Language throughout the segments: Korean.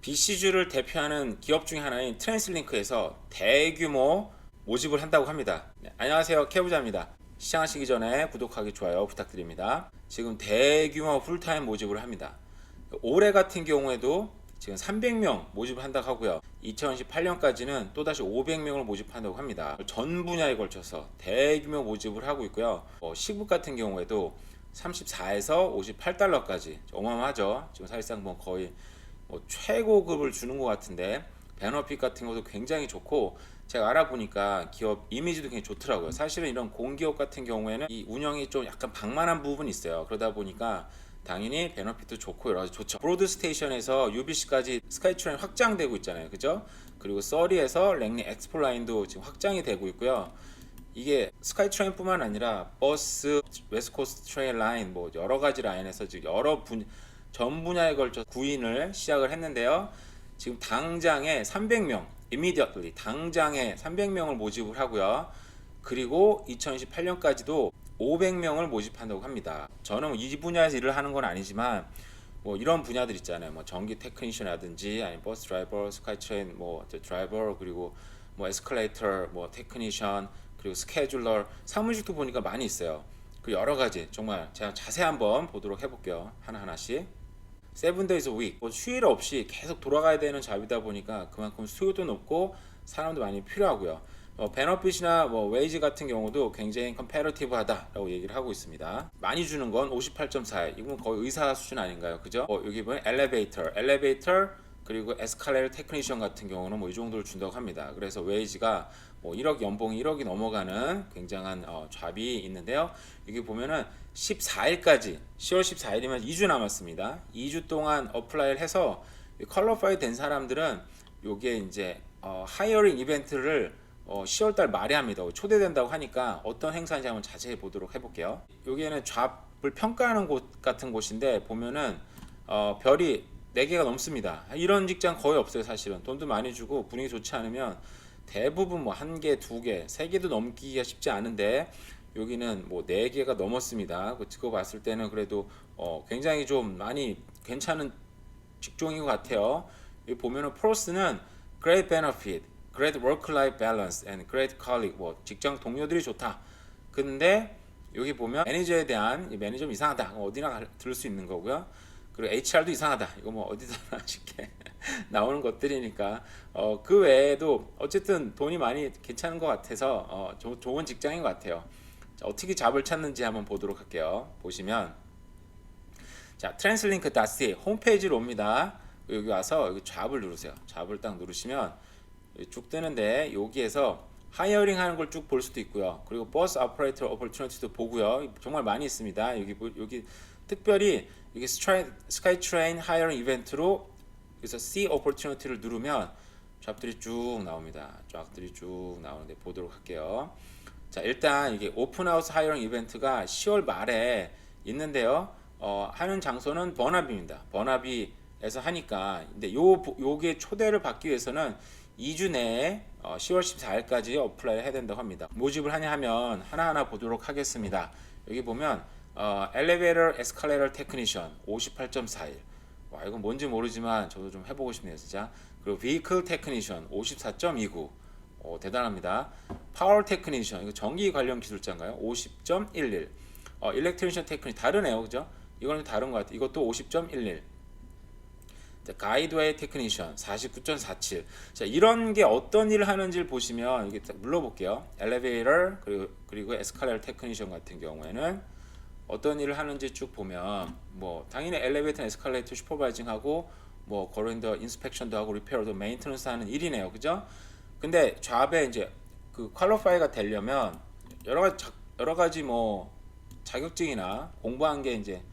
BC주를 대표하는 기업 중에 하나인 트랜스링크에서 대규모 모집을 한다고 합니다. 네, 안녕하세요, 케부자입니다. 시청하시기 전에 구독하기, 좋아요 부탁드립니다. 지금 대규모 풀타임 모집을 합니다. 올해 같은 경우에도 지금 300명 모집을 한다고 하고요. 2018년까지는 또다시 500명을 모집한다고 합니다. 전 분야에 걸쳐서 대규모 모집을 하고 있고요. 시급 같은 경우에도 34에서 58달러까지 어마어마하죠. 지금 사실상 뭐 거의 최고급을 주는 것 같은데, 베너핏 같은 것도 굉장히 좋고, 제가 알아보니까 기업 이미지도 굉장히 좋더라고요. 사실은 이런 공기업 같은 경우에는 이 운영이 좀 약간 방만한 부분이 있어요. 그러다 보니까 당연히 베너핏도 좋고 여러 가지 좋죠. 브로드 스테이션에서 UBC까지 스카이트레인 확장되고 있잖아요, 그죠? 그리고 서리에서 랭리 엑스포 라인도 지금 확장이 되고 있고요. 이게 스카이트레인뿐만 아니라 버스, 웨스트코스트 트레인 라인, 뭐 여러 가지 라인에서 지금 전 분야에 걸쳐 구인을 시작을 했는데요. 지금 당장에 300명, immediately 당장에 300명을 모집을 하고요. 그리고 2028년까지도 500명을 모집한다고 합니다. 저는 이 분야에서 일을 하는 건 아니지만 뭐 이런 분야들 있잖아요. 뭐 전기 테크니션이라든지 아니면 버스 드라이버, 스카이트레인 뭐 드라이버, 그리고 뭐 에스컬레이터, 뭐 테크니션, 그리고 스케줄러, 사무직도 보니까 많이 있어요. 그 여러 가지 정말 제가 자세히 한번 보도록 해볼게요. 하나하나씩. 세븐 데이즈 윅, 휴일 없이 계속 돌아가야 되는 잡이다 보니까 그만큼 수요도 높고 사람도 많이 필요하고요. 베너핏이나 웨이지 같은 경우도 굉장히 컴패러티브하다라고 얘기를 하고 있습니다. 많이 주는 건 58.4, 이건 거의 의사 수준 아닌가요, 그죠? 여기 보면 엘리베이터, 그리고 에스컬레이터 테크니션 같은 경우는 뭐 이 정도를 준다고 합니다. 그래서 웨이지가 1억, 연봉이 1억이 넘어가는 굉장한 잡이 있는데요. 여기 보면은 14일까지, 10월 14일이면 2주 남았습니다. 2주 동안 어플라이를 해서 퀄리파이 된 사람들은 요게 이제 하이어링 이벤트를 10월달 말에 합니다. 초대된다고 하니까 어떤 행사인지 한번 자세히 보도록 해볼게요. 여기에는 잡을 평가하는 곳 같은 곳인데 보면은 별이 4개가 넘습니다. 이런 직장 거의 없어요. 사실은 돈도 많이 주고 분위기 좋지 않으면 대부분 뭐 1개, 2개, 3개도 넘기기가 쉽지 않은데 여기는 뭐 4개가 넘었습니다. 그거 봤을 때는 그래도 굉장히 좀 많이 괜찮은 직종인 것 같아요. 여기 보면은 프로스는 Great Benefit, Great Work-Life Balance, and Great Colleague, 뭐 직장 동료들이 좋다. 근데 여기 보면 매니저에 대한, 매니저 이상하다, 어디나 들을 수 있는 거고요. 그리고 HR도 이상하다, 이거 뭐 어디서나 쉽게 나오는 것들이니까 그 외에도 어쨌든 돈이 많이 괜찮은 것 같아서 좋은 직장인 것 같아요. 자, 어떻게 잡을 찾는지 한번 보도록 할게요. 보시면 자, 트랜스링크.ca 홈페이지로 옵니다. 여기 와서 여기 잡을 누르세요. 잡을 딱 누르시면 쭉 뜨는데 여기에서 하이어링 하는 걸 쭉 볼 수도 있고요. 그리고 버스 오퍼레이터 오퍼튜니티도 보고요. 정말 많이 있습니다. 여기 특별히 여기 스카이트레인 하이어링 이벤트로 그래서 See Opportunity를 누르면 잡들이 쭉 나옵니다. 잡들이 쭉 나오는데 보도록 할게요. 자, 일단 이게 오픈하우스 하이어링 이벤트가 10월 말에 있는데요. 하는 장소는 버나비입니다. 버나비에서 하니까, 근데 요게 초대를 받기 위해서는 2주 내에 10월 14일까지 어플라이 해야 된다고 합니다. 모집을 하냐 하면 하나하나 보도록 하겠습니다. 여기 보면 엘리베이터 에스컬레이터 테크니션 58.41. 와, 이건 뭔지 모르지만 저도 좀 해보고 싶네요, 진짜. 그리고 vehicle technician 54.29. 대단합니다. 파워 테크니션, 이거 전기 관련 기술자인가요? 50.11. 일렉트리션 테크니 다르네요, 그죠? 이거는 다른 것 같아요. 이것도 50.11. 가이드웨이 테크니션 49.47. 자, 이런 게 어떤 일을 하는지를 보시면 이게 물어볼게요. 엘리베이터 그리고 에스컬레이터 테크니션 같은 경우에는 어떤 일을 하는지 쭉 보면 뭐 당연히 엘리베이터, 에스컬레이터 슈퍼바이징하고 뭐 거런더 인스펙션도 하고 리페어도 메인테넌스 하는 일이네요, 그죠? 근데 잡에 이제 그 퀄리파이가 되려면 여러 가지 뭐 자격증이나 공부한 게 이제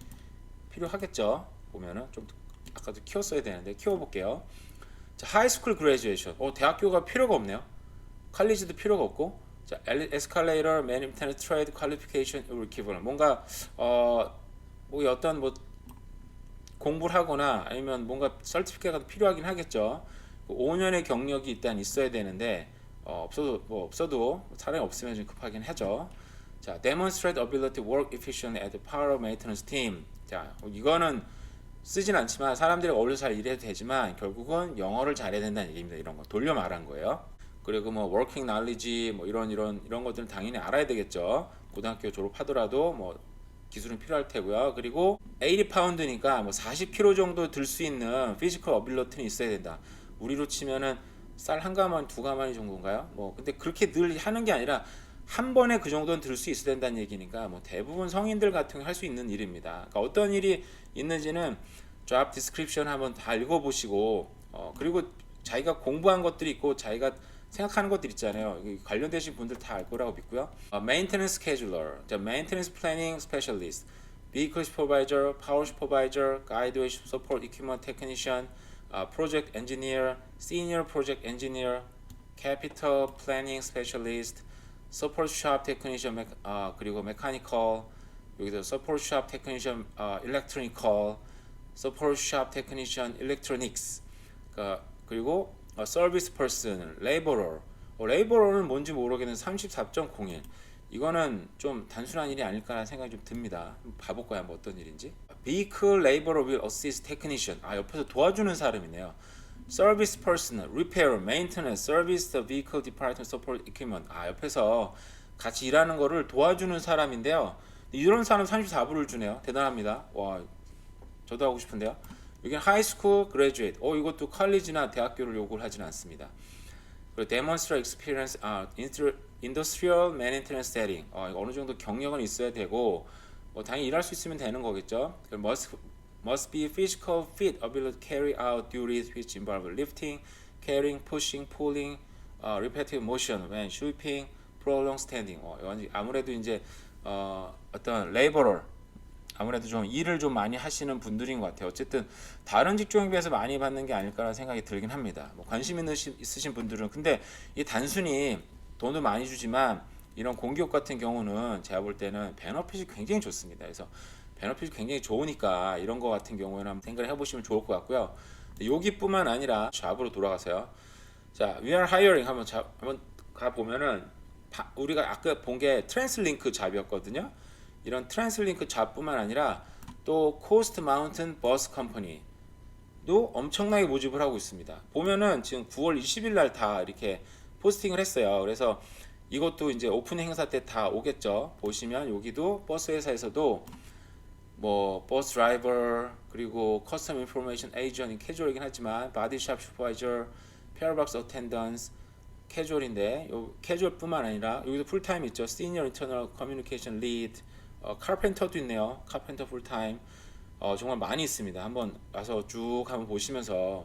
필요하겠죠. 보면은 좀 아까도 키웠어야 되는데 키워볼게요. 자, 하이스쿨 그레주에이션. 대학교가 필요가 없네요. 칼리지도 필요가 없고. 자, 에스컬레이터 매니텐트 트레이드 퀄리피케이션 리퀴버런. 뭔가 뭐 어떤 뭐 공부를 하거나 아니면 뭔가 설티피케이트가 필요하긴 하겠죠. 5년의 경력이 일단 있어야 되는데 없어도 사람이 없으면 좀 급하긴 하죠. 자, demonstrate ability to work efficiently at the power maintenance team. 자, 이거는 쓰진 않지만 사람들이 어울려서 잘 일해도 되지만 결국은 영어를 잘해야 된다는 얘기입니다. 이런 거 돌려 말한 거예요. 그리고 뭐 워킹 knowledge 뭐 이런 것들은 당연히 알아야 되겠죠. 고등학교 졸업하더라도 뭐 기술은 필요할 테고요. 그리고 80파운드니까 뭐 40kg 정도 들 수 있는 피지컬 어빌리티는 있어야 된다. 우리로 치면은 쌀 한 가마니 두 가마니 정도인가요? 뭐 근데 그렇게 늘 하는 게 아니라 한 번에 그 정도는 들 수 있어야 된다는 얘기니까 뭐 대부분 성인들 같은 경우 할 수 있는 일입니다. 그러니까 어떤 일이 있는지는 job description 한번 다 읽어보시고 그리고 자기가 공부한 것들이 있고 자기가 생각하는 것들 있잖아요. 관련되신 분들 다 알 거라고 믿고요. Maintenance scheduler, maintenance planning specialist, vehicle supervisor, power supervisor, guideway support equipment technician, project engineer, senior project engineer, capital planning specialist, support shop technician, 그리고 mechanical, 여기서 support shop technician, electronical, support shop technician, electronics, 그리고 서비스 퍼슨, 레이버러. 레이버러는 뭔지 모르겠는 34.01. 이거는 좀 단순한 일이 아닐까라는 생각이 좀 듭니다. 한번 봐볼까요? 한번 어떤 일인지. Vehicle Laborer will assist technician. 옆에서 도와주는 사람이네요. Service person, repair, maintenance, service the vehicle department support equipment. 옆에서 같이 일하는 거를 도와주는 사람인데요. 이런 사람 34불을 주네요. 대단합니다. 와, 저도 하고 싶은데요. 여기는 하이스쿨 그레듀에이트. 이것도 컬리지나 대학교를 요구를 하진 않습니다. 그리고 demonstrate experience, industrial maintenance setting. 어느 정도 경력은 있어야 되고, 당연히 일할 수 있으면 되는 거겠죠. Must be physical fit, ability to carry out duties which involve lifting, carrying, pushing, pulling, repetitive motion when sweeping, prolonged standing. 아무래도 이제 어떤 레이버럴 아무래도 좀 일을 좀 많이 하시는 분들인 것 같아요. 어쨌든 다른 직종에 비해서 많이 받는 게 아닐까라는 생각이 들긴 합니다. 관심 있으신 분들은 근데 이 단순히 돈을 많이 주지만 이런 공기업 같은 경우는 제가 볼 때는 베너핏이 굉장히 좋습니다. 그래서 베너핏이 굉장히 좋으니까 이런 거 같은 경우에는 한번 생각을 해보시면 좋을 것 같고요. 여기뿐만 아니라 잡으로 돌아가세요. 자, we are hiring 한번 가 보면은 우리가 아까 본 게 트랜스링크 잡이었거든요. 이런 트랜스링크 잡뿐만 아니라 또 코스트 마운틴 버스 컴퍼니도 엄청나게 모집을 하고 있습니다. 보면은 지금 9월 20일 날 다 이렇게 포스팅을 했어요. 그래서 이것도 이제 오픈 행사 때 다 오겠죠. 보시면 여기도 버스 회사에서도 뭐 버스 드라이버 그리고 커스텀 인포메이션 에이전트 캐주얼이긴 하지만 바디샵 슈퍼바이저, 페어박스 어텐던스 캐주얼인데 요 캐주얼뿐만 아니라 여기도 풀타임 있죠. 시니어 인터널 커뮤니케이션 리드, 카펜터도 있네요. 카펜터 풀타임. 정말 많이 있습니다. 한번 와서 쭉 한번 보시면서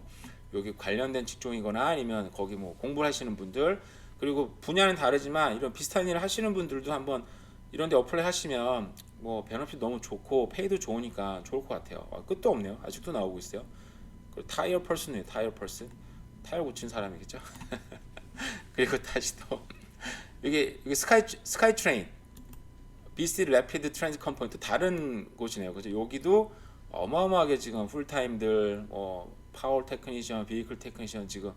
여기 관련된 직종이거나 아니면 거기 뭐 공부를 하시는 분들 그리고 분야는 다르지만 이런 비슷한 일을 하시는 분들도 한번 이런 데 어플라이 하시면 뭐 베너핏 너무 좋고 페이도 좋으니까 좋을 것 같아요. 끝도 없네요. 아직도 나오고 있어요. 그리고 타이어 퍼슨이에요. 타이어 퍼슨. 타이어 고친 사람이겠죠. 그리고 다시 또 여기 스카이 트레인 BC 래피드 트랜짓 컴퍼니 또 다른 곳이네요. 그죠? 여기도 어마어마하게 지금 풀타임들 파워 테크니션, 비이클 테크니션 지금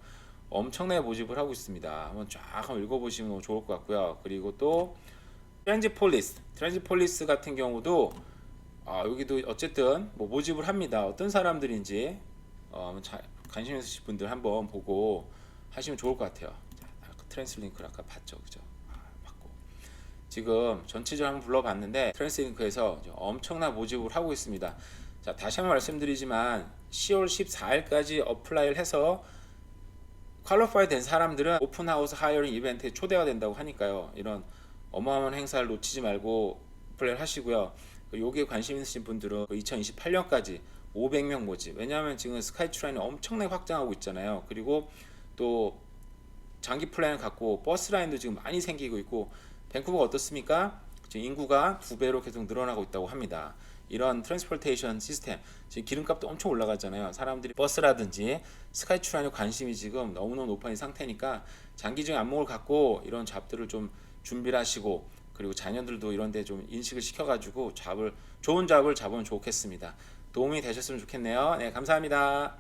엄청나게 모집을 하고 있습니다. 한번 쫙 한번 읽어보시면 좋을 것 같고요. 그리고 또 트랜짓 폴리스 같은 경우도 여기도 어쨌든 뭐 모집을 합니다. 어떤 사람들인지 관심 있으신 분들 한번 보고 하시면 좋을 것 같아요. 트랜스링크를 아까 봤죠, 그죠? 봤고 지금 전체적으로 한번 불러봤는데 트랜스링크에서 엄청난 모집을 하고 있습니다. 자, 다시 한번 말씀드리지만 10월 14일까지 어플라이를 해서 퀄리파이 된 사람들은 오픈하우스 하이어링 이벤트에 초대가 된다고 하니까요. 이런 어마어마한 행사를 놓치지 말고 어플라이를 하시고요. 여기에 관심 있으신 분들은 2028년까지 500명 모집. 왜냐하면 지금 스카이트라인이 엄청나게 확장하고 있잖아요. 그리고 또 장기 플랜을 갖고 버스 라인도 지금 많이 생기고 있고 밴쿠버가 어떻습니까? 지금 인구가 2배로 계속 늘어나고 있다고 합니다. 이런 트랜스포테이션 시스템 지금 기름값도 엄청 올라가잖아요. 사람들이 버스라든지 스카이트라인에 관심이 지금 너무너무 높은 상태니까 장기적인 안목을 갖고 이런 잡들을 좀 준비를 하시고 그리고 자녀들도 이런 데 좀 인식을 시켜가지고 좋은 잡을 잡으면 좋겠습니다. 도움이 되셨으면 좋겠네요. 네, 감사합니다.